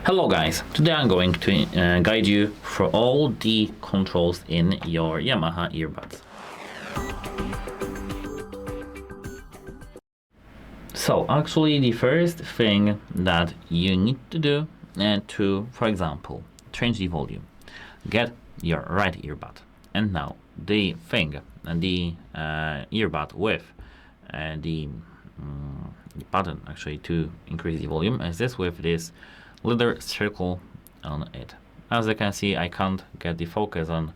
Hello guys, today I'm going to guide you through all the controls in your Yamaha earbuds. So actually the first thing that you need to do to, for example, change the volume, get your right earbud. And now the thing, the earbud with the button actually to increase the volume is this with this little circle on it. As you can see, I can't get the focus on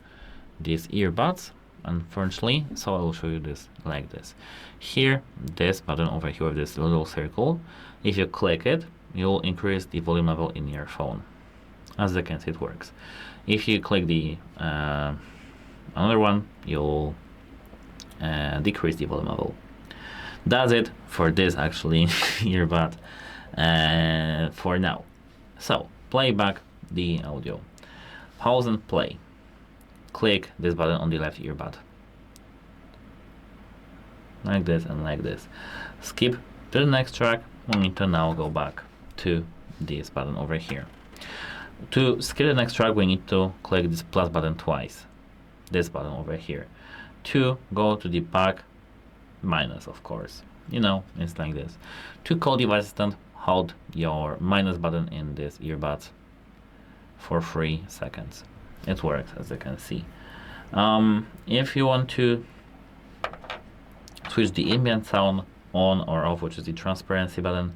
these earbuds, unfortunately, so I will show you this like this. Here, this button over here with this little circle, if you click it, you'll increase the volume level in your phone. As you can see, it works. If you click the another one, you'll decrease the volume level. That's it for this actually earbud for now. So play back the audio, pause and play. Click this button on the left earbud, like this and like this. Skip to the next track. We need to now go back to this button over here. To skip the next track, we need to click this plus button twice, this button over here. To go to the back, minus, of course, you know, it's like this. To call device assistant, hold your minus button in this earbuds for 3 seconds. It works, as you can see. If you want to switch the ambient sound on or off, which is the transparency button,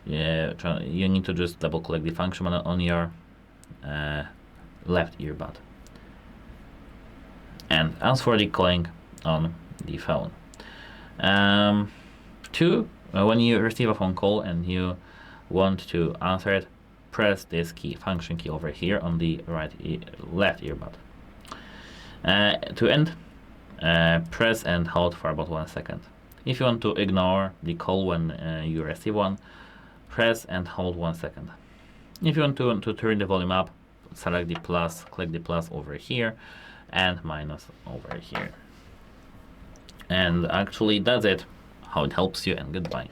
you need to just double click the function button on your left earbud. And as for the calling on the phone, when you receive a phone call and you want to answer it, press this key, function key over here on the left earbud. To end, press and hold for about 1 second. If you want to ignore the call when you receive one, press and hold 1 second. If you want to turn the volume up, select the plus, click the plus over here, and minus over here. And actually that's it, how it helps you, and goodbye.